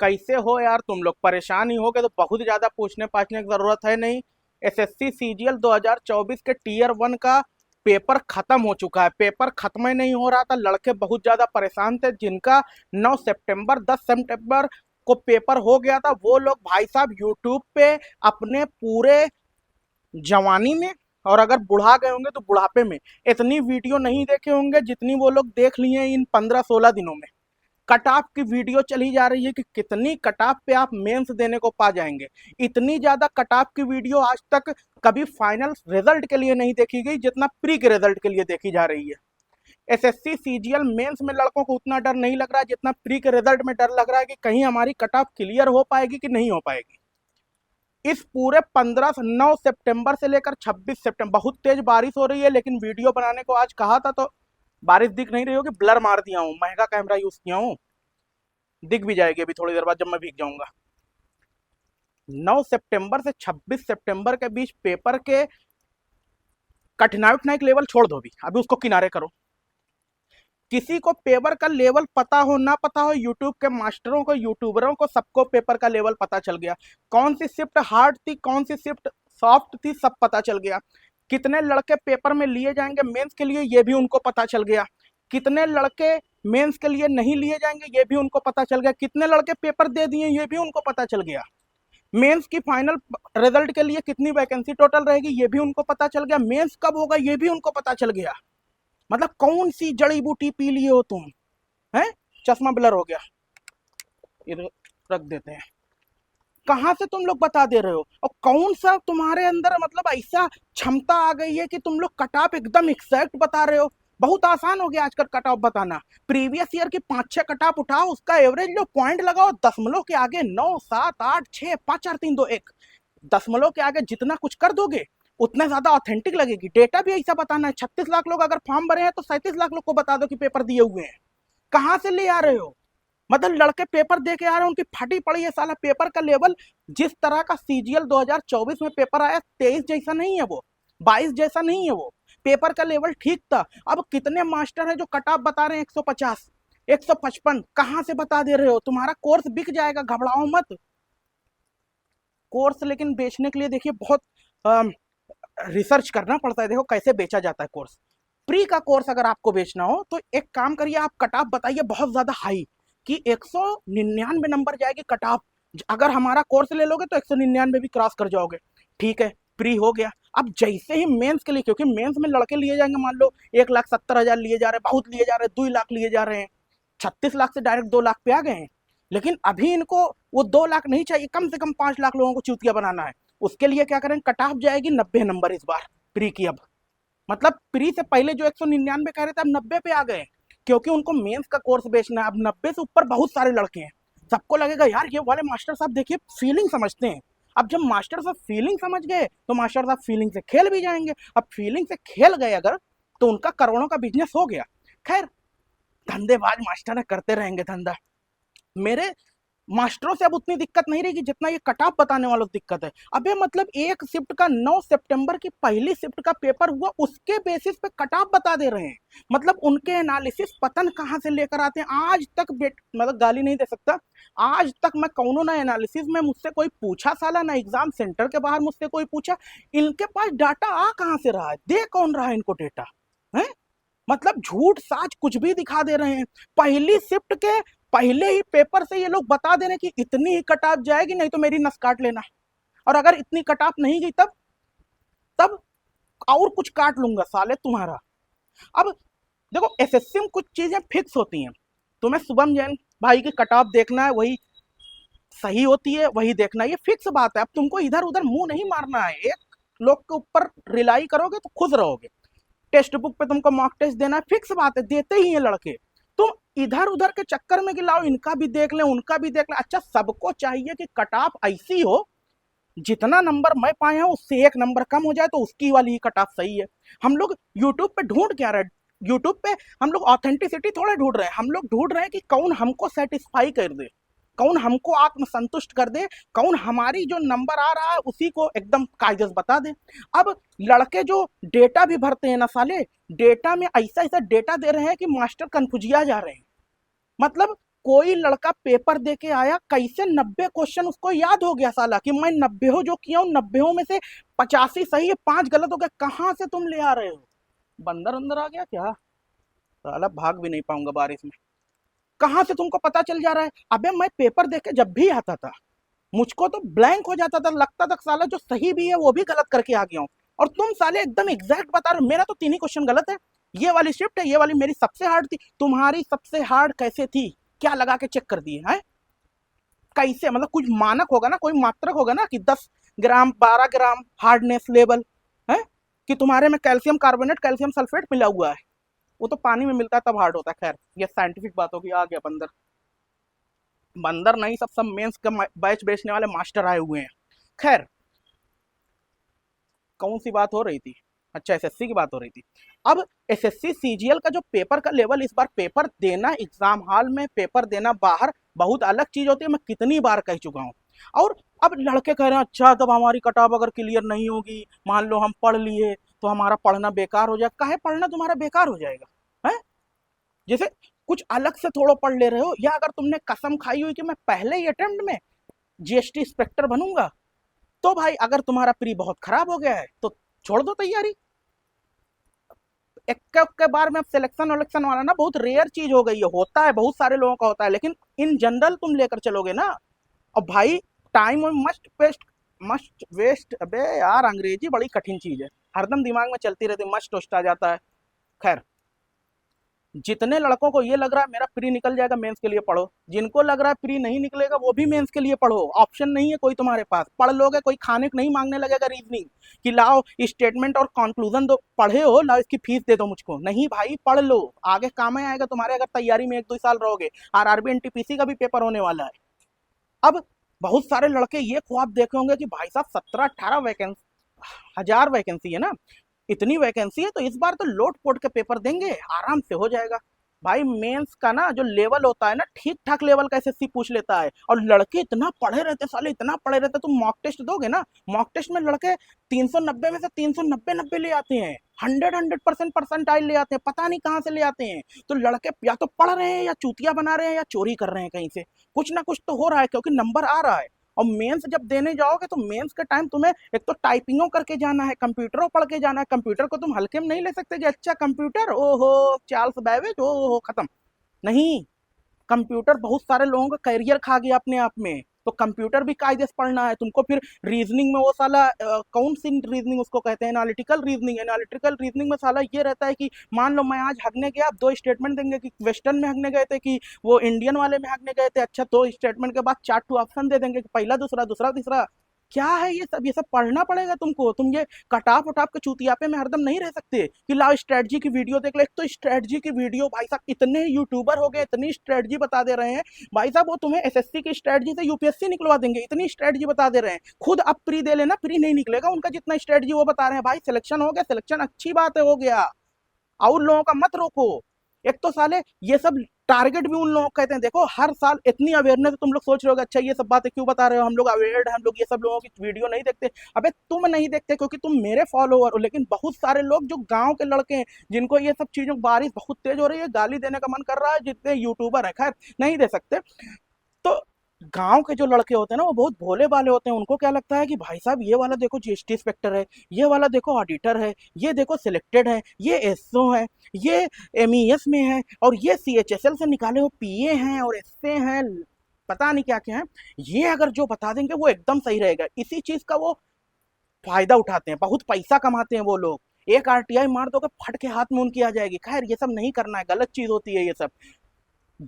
कैसे हो यार? तुम लोग परेशान ही होगे तो बहुत ज़्यादा पूछने पाछने की ज़रूरत है नहीं। एसएससी सीजीएल 2024 के टीयर 1 का पेपर खत्म हो चुका है। पेपर खत्म ही नहीं हो रहा था, लड़के बहुत ज़्यादा परेशान थे। जिनका 9 सितंबर 10 सितंबर को पेपर हो गया था, वो लोग भाई साहब यूट्यूब पे अपने पूरे जवानी में, और अगर बुढ़ा गए होंगे तो बुढ़ापे में, इतनी वीडियो नहीं देखे होंगे जितनी वो लोग देख लिए हैं इन 15-16 दिनों में। कट ऑफ की वीडियो चली जा रही है कि कितनी कट ऑफ पे आप मेंस देने को पा जाएंगे। इतनी ज्यादा कट ऑफ की वीडियो आज तक कभी फाइनल रिजल्ट के लिए नहीं देखी गई जितना प्री के रिजल्ट के लिए देखी जा रही है। एसएससी सीजीएल मेंस में लड़कों को उतना डर नहीं लग रहा है जितना प्री के रिजल्ट में डर लग रहा है कि कहीं हमारी कट ऑफ क्लियर हो पाएगी कि नहीं हो पाएगी। इस पूरे 9 सितंबर से लेकर 26 सितंबर बहुत तेज बारिश हो रही है, लेकिन वीडियो बनाने को आज कहा था तो बारिश दिख नहीं रही होगी, ब्लर मार दिया हूँ, महंगा कैमरा यूज किया हूँ। दिख भी जाएगी अभी थोड़ी देर बाद जब मैं भीग जाऊंगा। 9 सितंबर से 26 सितंबर के बीच पेपर के कठिनाई उठनाई के लेवल छोड़ दो, अभी उसको किनारे करो। किसी को पेपर का लेवल पता हो ना पता हो, यूट्यूब के मास्टरों को, यूट्यूबरों को, सबको पेपर का लेवल पता चल गया। कौन सी शिफ्ट हार्ड थी, कौन सी शिफ्ट सॉफ्ट थी, सब पता चल गया। कितने लड़के पेपर में लिए जाएंगे मेंस के लिए, ये भी उनको पता चल गया। कितने लड़के मेंस के लिए नहीं लिए जाएंगे, ये भी उनको पता चल गया। कितने लड़के पेपर दे दिए, ये भी उनको पता चल गया। मेंस की फाइनल रिजल्ट के लिए कितनी वैकेंसी टोटल रहेगी, ये भी उनको पता चल गया। मेंस कब होगा, ये भी उनको पता चल गया। मतलब कौन सी जड़ी बूटी पी लिए हो तुम? हैं? चश्मा ब्लर हो गया, इधर रख देते हैं। कहाँ से तुम लोग बता दे रहे हो, और कौन सा तुम्हारे अंदर मतलब ऐसा क्षमता आ गई है कि तुम लोग कट ऑफ एकदम एग्जैक्ट बता रहे हो? बहुत आसान हो गया आजकल कट ऑफ बताना। प्रीवियस ईयर की 5-6 कट ऑफ उठाओ, उसका एवरेज लो, पॉइंट लगाओ, दशमलव के आगे 9, 7, 8, 6, 5, 4, 3, 2, 1, दशमलव के आगे जितना कुछ कर दोगे उतना ज्यादा ऑथेंटिक लगेगी। डेटा भी ऐसा बताना है। 36 लाख लोग अगर फॉर्म भरे हैं तो 37 लाख लोग को बता दो कि पेपर दिए हुए हैं। कहाँ से ले आ रहे हो? मतलब लड़के पेपर दे के आ रहे हैं, उनकी फटी पड़ी है साला पेपर का लेवल। जिस तरह का सीजीएल 2024 में पेपर आया, 23 जैसा नहीं है वो, 22 जैसा नहीं है वो। पेपर का लेवल ठीक था। अब कितने मास्टर है जो कट ऑफ बता रहे हैं 150, 155? कहाँ से बता दे रहे हो? तुम्हारा कोर्स बिक जाएगा, घबराओ मत। कोर्स लेकिन बेचने के लिए देखिए बहुत रिसर्च करना पड़ता है। देखो कैसे बेचा जाता है कोर्स। प्री का कोर्स अगर आपको बेचना हो तो एक काम करिए, आप कट ऑफ बताइए बहुत ज्यादा हाई, कि 199 नंबर जाएगी कट ऑफ। अगर हमारा कोर्स ले लोगे तो 199 भी क्रॉस कर जाओगे। ठीक है, प्री हो गया। अब जैसे ही मेंस के लिए, क्योंकि मेंस में लड़के लिए जाएंगे, मान लो 1,70,000 लिए जा रहे हैं, बहुत लिए जा रहे हैं, 2 लाख लिए जा रहे हैं, 36 लाख से डायरेक्ट 2 लाख पे आ गए हैं। लेकिन अभी इनको वो 2 लाख नहीं चाहिए, कम से कम 5 लाख लोगों को चूतिया बनाना है। उसके लिए क्या करें, कट ऑफ जाएगी 90 नंबर इस बार प्री की। अब मतलब प्री से पहले जो 199 कह रहे थे, अब 90 पे आ गए, क्योंकि उनको मेंस का कोर्स बेचना है। अब 90 से ऊपर बहुत सारे लड़के हैं। सबको लगेगा यार ये वाले मास्टर साहब देखिए फीलिंग समझते हैं। अब जब मास्टर साहब फीलिंग समझ गए तो मास्टर साहब फीलिंग से खेल भी जाएंगे। अब फीलिंग से खेल गए अगर, तो उनका करोड़ों का बिजनेस हो गया। खैर, धंधेबाज मास्टर है, करते रहेंगे धंधा। मेरे मास्टरों से अब उतनी दिक्कत नहीं रहेगी जितना ये कट ऑफ बताने वालों से दिक्कत है। अबे मतलब एक शिफ्ट का 9 सितंबर की पहली शिफ्ट का पेपर हुआ, उसके बेसिस पे कट ऑफ बता दे रहे हैं। मतलब उनके एनालिसिस पतन कहाँ से लेकर आते हैं आज तक। मतलब गाली नहीं दे सकता, आज तक मैं कौनो ना एनालिसिस में मुझसे कोई पूछा साला, ना एग्जाम सेंटर के बाहर मुझसे कोई पूछा। इनके पास डाटा आ कहाँ से रहा है, दे कौन रहा है इनको डेटा? है मतलब झूठ साच कुछ भी दिखा दे रहे हैं। पहली शिफ्ट के पहले ही पेपर से ये लोग बता दे रहे हैं कि इतनी ही कट ऑफ जाएगी, नहीं तो मेरी नस काट लेना। और अगर इतनी कट ऑफ नहीं गई तब तब और कुछ काट लूंगा साले तुम्हारा। अब देखो, एसएससी में कुछ चीजें फिक्स होती हैं। तुम्हें शुभम जैन भाई की कट ऑफ देखना है, वही सही होती है, वही देखना है, ये फिक्स बात है। अब तुमको इधर उधर मुंह नहीं मारना है। एक लोग के ऊपर रिलाई करोगे तो खुश रहोगे। टेक्स्ट बुक पे तुमको मॉक टेस्ट देना है, फिक्स बात है, देते ही हैं लड़के। तुम इधर उधर के चक्कर में कि लाओ इनका भी देख लें, उनका भी देख लें। अच्छा, सबको चाहिए कि कट ऑफ ऐसी हो जितना नंबर मैं पाया हूं उससे 1 नंबर कम हो जाए तो उसकी वाली ही कट ऑफ सही है। हम लोग यूट्यूब पे ढूंढ क्या रहे हैं? यूट्यूब पे हम लोग ऑथेंटिसिटी थोड़ा ढूंढ रहे हैं, हम लोग ढूंढ रहे हैं कि कौन हमको सेटिस्फाई कर दे, कौन हमको आत्मसंतुष्ट कर दे, कौन हमारी जो नंबर आ रहा है उसी को एकदम कायदेस बता दे। अब लड़के जो डेटा भी भरते हैं ना साले, डेटा में ऐसा ऐसा डेटा दे रहे हैं कि मास्टर कन्फ्यूजिया जा रहे हैं। मतलब कोई लड़का पेपर दे के आया, कैसे 90 क्वेश्चन उसको याद हो गया साला कि मैं 90 जो किया हूं 90 में से 85 सही है 5 गलत हो गया। कहां से तुम ले आ रहे हो? बंदर अंदर आ गया क्या? साला भाग भी नहीं पाऊंगा बारिश में। कहां से तुमको पता चल जा रहा है? अबे मैं पेपर दे के जब भी आता था मुझको तो ब्लैंक हो जाता था, लगता था साला जो सही भी है वो भी गलत करके आ गया हूं। और तुम साले एकदम एग्जैक्ट बता रहे हो। मेरा तो 3 ही क्वेश्चन गलत है। ये वाली शिफ्ट है, ये वाली मेरी सबसे हार्ड थी। तुम्हारी सबसे हार्ड कैसे थी? क्या लगा के चेक कर दिए हैं? कैसे? मतलब कुछ मानक होगा ना, कोई मात्रक होगा ना कि 10 ग्राम 12 ग्राम हार्डनेस लेवल है कि तुम्हारे में कैल्शियम कार्बोनेट कैल्शियम सल्फेट मिला हुआ है। वो तो पानी में मिलता है तब हार्ड होता है। खैर ये साइंटिफिक बात होगी। आ गया बंदर। बंदर नहीं, सब सब मेंस का बैच बेचने वाले मास्टर आए हुए हैं। खैर कौन सी बात हो रही थी? अच्छा एसएससी की बात हो रही थी। अब एसएससी सीजीएल का जो पेपर का लेवल, इस बार पेपर देना एग्जाम हॉल में, पेपर देना बाहर बहुत अलग चीज होती है। मैं कितनी बार कह चुका हूँ। और अब लड़के कह रहे हैं अच्छा तब हमारी कटाव अगर क्लियर नहीं होगी, मान लो हम पढ़ लिए तो हमारा पढ़ना बेकार हो जाएगा। काहे पढ़ना तुम्हारा बेकार हो जाएगा है? जैसे कुछ अलग से थोड़ा पढ़ ले रहे हो, या अगर तुमने कसम खाई हुई कि मैं पहले ही अटेम्प्ट में जीएसटी इंस्पेक्टर बनूंगा, तो भाई अगर तुम्हारा प्री बहुत खराब हो गया है तो छोड़ दो तैयारी। एक के बार में सिलेक्शन वलेक्शन वाला ना बहुत रेयर चीज हो गई है। होता है, बहुत सारे लोगों का होता है, लेकिन इन जनरल तुम लेकर चलोगे ना। और भाई टाइम मस्ट वेस्ट। अबे यार अंग्रेजी बड़ी कठिन चीज है, हरदम दिमाग में चलती रहती, मस्ट वेस्ट आ जाता है। खैर जितने लड़कों को ये लग रहा है मेरा प्री निकल जाएगा मेंस के लिए पढ़ो, जिनको लग रहा है प्री नहीं निकलेगा वो भी मेंस के लिए पढ़ो। ऑप्शन नहीं है कोई तुम्हारे पास, पढ़ लोगे। कोई खाने को नहीं मांगने लगेगा रीजनिंग कि लाओ स्टेटमेंट और कंक्लूजन दो, पढ़े हो लाओ इसकी फीस दे दो मुझको। नहीं भाई पढ़ लो, आगे काम में आएगा तुम्हारे, अगर तैयारी में 1-2 साल रहोगे। आरआरबी एनटीपीसी का भी पेपर होने वाला है। अब बहुत सारे लड़के ये ख्वाब देखे होंगे कि भाई साहब 17-18 वैकेंसी, 1000 वैकेंसी है ना, इतनी वैकेंसी है तो इस बार तो लोट पोट के पेपर देंगे, आराम से हो जाएगा। भाई मेंस का ना जो लेवल होता है ना, ठीक ठाक लेवल का एसएससी पूछ लेता है। और लड़के इतना पढ़े रहते साले, इतना पढ़े रहते। तुम मॉक टेस्ट दोगे ना, मॉक टेस्ट में लड़के 390 में से 390 ले आते हैं। 100% परसेंटाइल ले आते हैं, पता नहीं कहाँ से ले आते हैं। तो लड़के या तो पढ़ रहे हैं या चूतिया बना रहे हैं या चोरी कर रहे हैं कहीं से। कुछ ना कुछ तो हो रहा है क्योंकि नंबर आ रहा है। और मेंस जब देने जाओगे तो मेंस के टाइम तुम्हें एक तो टाइपिंगों करके जाना है, कंप्यूटरों पढ़ के जाना है। कंप्यूटर को तुम हल्के में नहीं ले सकते कि अच्छा कंप्यूटर ओहो चार्ल्स बैबेज ओहो खत्म। नहीं, कंप्यूटर बहुत सारे लोगों का करियर खा गया अपने आप में। तो कंप्यूटर भी कायदे से पढ़ना है तुमको। फिर रीजनिंग में वो साला कौन सी रीजनिंग उसको कहते हैं, एनालिटिकल रीजनिंग। एनालिटिकल रीजनिंग में साला ये रहता है कि मान लो मैं आज हगने गया, आप 2 स्टेटमेंट देंगे कि वेस्टर्न में हगने गए थे कि वो इंडियन वाले में हगने गए थे। अच्छा 2 स्टेटमेंट के बाद 4 ऑप्शन दे देंगे कि पहला दूसरा दूसरा तीसरा। क्या है ये सब? ये सब पढ़ना पड़ेगा तुमको। तुम ये कटाप उटाप के चूतियापे में हरदम नहीं रह सकते कि लाओ स्ट्रेटजी की वीडियो देख लो। एक तो स्ट्रेटजी की वीडियो भाई साहब, इतने यूट्यूबर हो गए इतनी स्ट्रेटजी बता दे रहे हैं भाई साहब, वो तुम्हें एसएससी की स्ट्रेटजी से यूपीएससी निकलवा देंगे, इतनी स्ट्रेटजी बता दे रहे हैं। खुद अब प्री दे लेना, प्री नहीं निकलेगा उनका जितना स्ट्रेटजी वो बता रहे हैं। भाई सिलेक्शन हो गया, सिलेक्शन अच्छी बात है, हो गया। और लोगों का मत रोको। एक तो साले ये सब टारगेट भी उन लोगों को कहते हैं। देखो हर साल इतनी अवेयरनेस, तुम लोग सोच रहे हो अच्छा ये सब बातें क्यों बता रहे हो, हम लोग अवेयर्ड हैं, हम लोग ये सब लोगों की वीडियो नहीं देखते। अबे तुम नहीं देखते क्योंकि तुम मेरे फॉलोअर हो, लेकिन बहुत सारे लोग जो गांव के लड़के हैं जिनको ये सब चीजों, बारिश बहुत तेज हो रही है, गाली देने का मन कर रहा है, जितने यूट्यूबर है खैर नहीं दे सकते। तो गांव के जो लड़के होते हैं ना वो बहुत भोले भाले होते हैं। उनको क्या लगता है कि भाई साहब ये वाला देखो जीएसटी इंस्पेक्टर है, ये वाला देखो ऑडिटर है, ये देखो सिलेक्टेड है, ये एसओ है, ये एमईएस में है, और ये सीएचएसएल से निकाले हो पीए हैं और एसए हैं, पता नहीं क्या क्या है। ये अगर जो बता देंगे वो एकदम सही रहेगा। इसी चीज का वो फायदा उठाते हैं, बहुत पैसा कमाते हैं वो लोग। एक आरटीआई मार दोगे फट के हाथ में उनकी आ जाएगी। खैर ये सब नहीं करना है, गलत चीज होती है ये सब।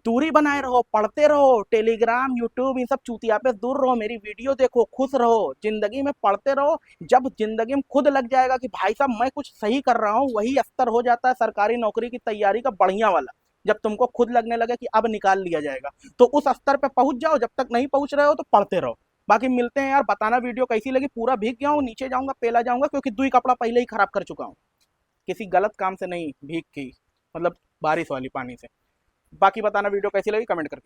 दूरी बनाए रहो, पढ़ते रहो, टेलीग्राम यूट्यूब इन सब चूतिया पे दूर रहो, मेरी वीडियो देखो, खुश रहो, जिंदगी में पढ़ते रहो। जब जिंदगी में खुद लग जाएगा कि भाई साहब मैं कुछ सही कर रहा हूँ, वही स्तर हो जाता है सरकारी नौकरी की तैयारी का बढ़िया वाला। जब तुमको खुद लगने लगे कि अब निकाल लिया जाएगा, तो उस स्तर पे पहुंच जाओ। जब तक नहीं पहुंच रहे हो तो पढ़ते रहो। बाकी मिलते हैं यार, बताना वीडियो कैसी लगी। पूरा भीग गया हूँ, नीचे जाऊंगा पेला जाऊंगा क्योंकि 2 कपड़ा पहले ही खराब कर चुका हूँ, किसी गलत काम से नहीं, भीग के, मतलब बारिश वाली पानी से। बाकी बताना वीडियो कैसी लगी कमेंट करके।